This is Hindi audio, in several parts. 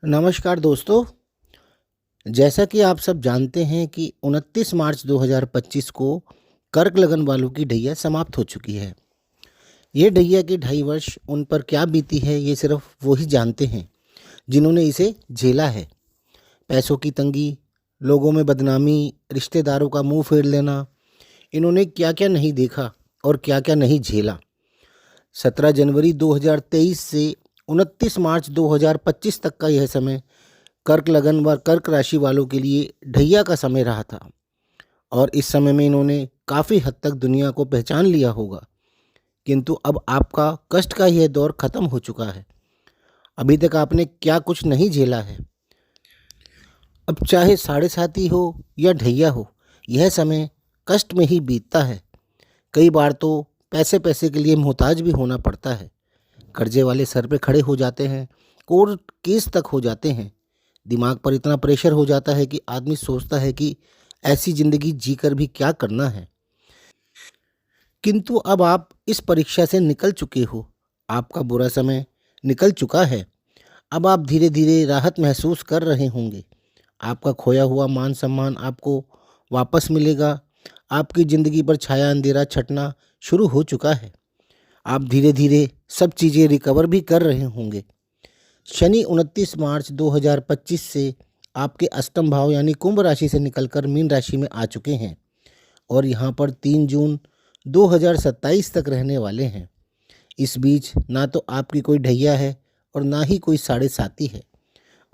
नमस्कार दोस्तों। जैसा कि आप सब जानते हैं कि 29 मार्च 2025 को कर्क लगन वालों की ढैया समाप्त हो चुकी है। ये ढैया की 2.5 वर्ष उन पर क्या बीती है ये सिर्फ वो ही जानते हैं जिन्होंने इसे झेला है। पैसों की तंगी, लोगों में बदनामी, रिश्तेदारों का मुंह फेर लेना, इन्होंने क्या क्या नहीं देखा और क्या क्या नहीं झेला। 17 जनवरी 2023 से 29 मार्च 2025 तक का यह समय कर्क लगन व कर्क राशि वालों के लिए ढैया का समय रहा था और इस समय में इन्होंने काफ़ी हद तक दुनिया को पहचान लिया होगा। किंतु अब आपका कष्ट का यह दौर खत्म हो चुका है। अभी तक आपने क्या कुछ नहीं झेला है। अब चाहे साढ़े साती हो या ढैया हो, यह समय कष्ट में ही बीतता है। कई बार तो पैसे पैसे के लिए मोहताज भी होना पड़ता है। कर्जे वाले सर पे खड़े हो जाते हैं, कोर्ट केस तक हो जाते हैं। दिमाग पर इतना प्रेशर हो जाता है कि आदमी सोचता है कि ऐसी ज़िंदगी जीकर भी क्या करना है। किंतु अब आप इस परीक्षा से निकल चुके हो। आपका बुरा समय निकल चुका है। अब आप धीरे धीरे राहत महसूस कर रहे होंगे। आपका खोया हुआ मान सम्मान आपको वापस मिलेगा। आपकी ज़िंदगी पर छाया अंधेरा छटना शुरू हो चुका है। आप धीरे धीरे सब चीज़ें रिकवर भी कर रहे होंगे। शनि 29 मार्च 2025 से आपके अष्टम भाव यानी कुंभ राशि से निकलकर मीन राशि में आ चुके हैं और यहाँ पर 3 जून 2027 तक रहने वाले हैं। इस बीच ना तो आपकी कोई ढैया है और ना ही कोई साढ़े साती है।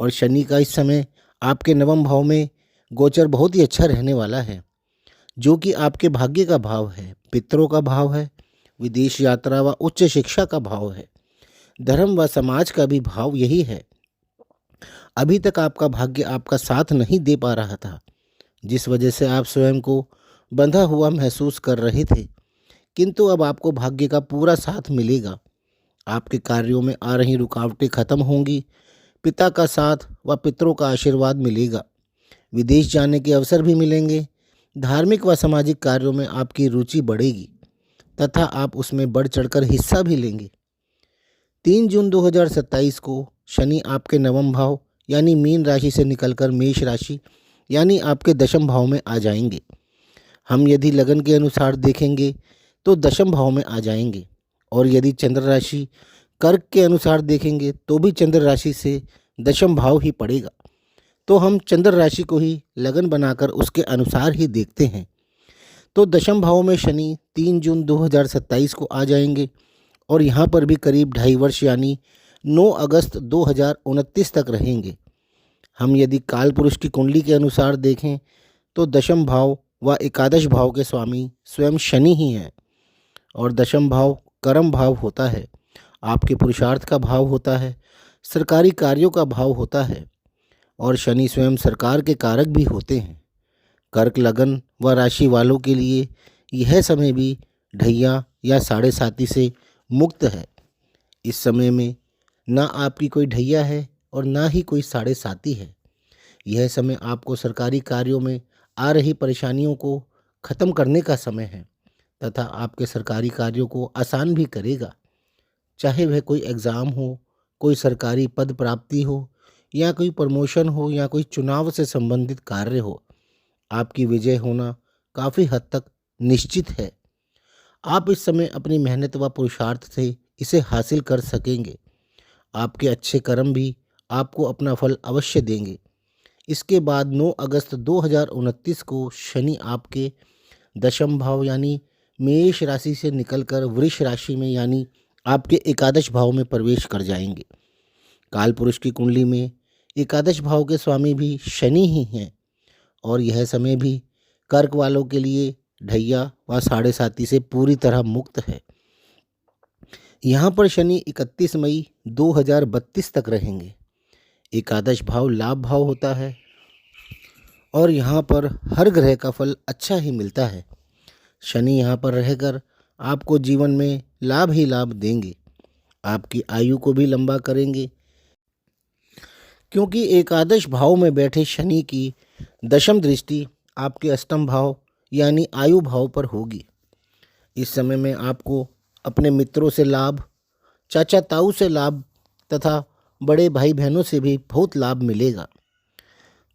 और शनि का इस समय आपके नवम भाव में गोचर बहुत ही अच्छा रहने वाला है, जो कि आपके भाग्य का भाव है, पितरों का भाव है, विदेश यात्रा व उच्च शिक्षा का भाव है, धर्म व समाज का भी भाव यही है। अभी तक आपका भाग्य आपका साथ नहीं दे पा रहा था, जिस वजह से आप स्वयं को बंधा हुआ महसूस कर रहे थे। किंतु अब आपको भाग्य का पूरा साथ मिलेगा। आपके कार्यों में आ रही रुकावटें खत्म होंगी। पिता का साथ व पितरों का आशीर्वाद मिलेगा। विदेश जाने के अवसर भी मिलेंगे। धार्मिक व सामाजिक कार्यों में आपकी रुचि बढ़ेगी तथा आप उसमें बढ़ चढ़कर हिस्सा भी लेंगे। 3 जून 2027 को शनि आपके नवम भाव यानी मीन राशि से निकलकर मेष राशि यानी आपके दशम भाव में आ जाएंगे। हम यदि लगन के अनुसार देखेंगे तो दशम भाव में आ जाएंगे और यदि चंद्र राशि कर्क के अनुसार देखेंगे तो भी चंद्र राशि से दशम भाव ही पड़ेगा। तो हम चंद्र राशि को ही लगन बनाकर उसके अनुसार ही देखते हैं। तो दशम भाव में शनि 3 जून 2027 को आ जाएंगे और यहाँ पर भी करीब 2.5 वर्ष यानी 9 अगस्त 2029 तक रहेंगे। हम यदि काल पुरुष की कुंडली के अनुसार देखें तो दशम भाव व एकादश भाव के स्वामी स्वयं शनि ही हैं और दशम भाव कर्म भाव होता है, आपके पुरुषार्थ का भाव होता है, सरकारी कार्यों का भाव होता है और शनि स्वयं सरकार के कारक भी होते हैं। कर्क लगन व राशि वालों के लिए यह समय भी ढैया या साढ़े साती से मुक्त है। इस समय में ना आपकी कोई ढैया है और ना ही कोई साढ़े साती है। यह समय आपको सरकारी कार्यों में आ रही परेशानियों को खत्म करने का समय है तथा आपके सरकारी कार्यों को आसान भी करेगा। चाहे वह कोई एग्ज़ाम हो, कोई सरकारी पद प्राप्ति हो या कोई प्रमोशन हो या कोई चुनाव से संबंधित कार्य हो, आपकी विजय होना काफ़ी हद तक निश्चित है। आप इस समय अपनी मेहनत व पुरुषार्थ से इसे हासिल कर सकेंगे। आपके अच्छे कर्म भी आपको अपना फल अवश्य देंगे। इसके बाद 9 अगस्त 2029 को शनि आपके दशम भाव यानी मेष राशि से निकलकर वृष राशि में यानी आपके एकादश भाव में प्रवेश कर जाएंगे। काल पुरुष की कुंडली में एकादश भाव के स्वामी भी शनि ही हैं और यह समय भी कर्क वालों के लिए ढैया व साढ़े साती से पूरी तरह मुक्त है। यहाँ पर शनि 31 मई 2032 तक रहेंगे। एकादश भाव लाभ भाव होता है और यहाँ पर हर ग्रह का फल अच्छा ही मिलता है। शनि यहाँ पर रहकर आपको जीवन में लाभ ही लाभ देंगे। आपकी आयु को भी लंबा करेंगे, क्योंकि एकादश भाव में बैठे शनि की दशम दृष्टि आपके अष्टम भाव यानी आयु भाव पर होगी। इस समय में आपको अपने मित्रों से लाभ, चाचा ताऊ से लाभ तथा बड़े भाई बहनों से भी बहुत लाभ मिलेगा।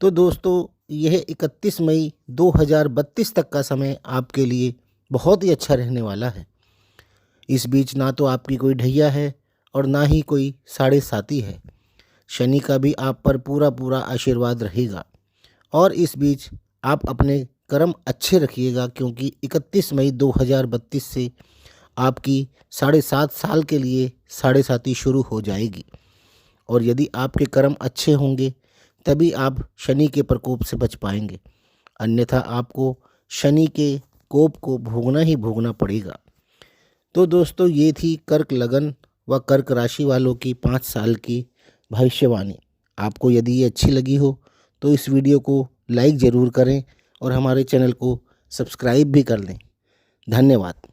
तो दोस्तों, यह 31 मई 2032 तक का समय आपके लिए बहुत ही अच्छा रहने वाला है। इस बीच ना तो आपकी कोई ढैया है और ना ही कोई साढ़े साती है। शनि का भी आप पर पूरा पूरा आशीर्वाद रहेगा और इस बीच आप अपने कर्म अच्छे रखिएगा, क्योंकि 31 मई 2032 से आपकी 7.5 साल के लिए साढ़े साती शुरू हो जाएगी। और यदि आपके कर्म अच्छे होंगे तभी आप शनि के प्रकोप से बच पाएंगे, अन्यथा आपको शनि के कोप को भोगना ही भोगना पड़ेगा। तो दोस्तों, ये थी कर्क लगन व कर्क राशि वालों की 5 साल की भविष्यवाणी। आपको यदि ये अच्छी लगी हो तो इस वीडियो को लाइक ज़रूर करें और हमारे चैनल को सब्सक्राइब भी कर लें। धन्यवाद।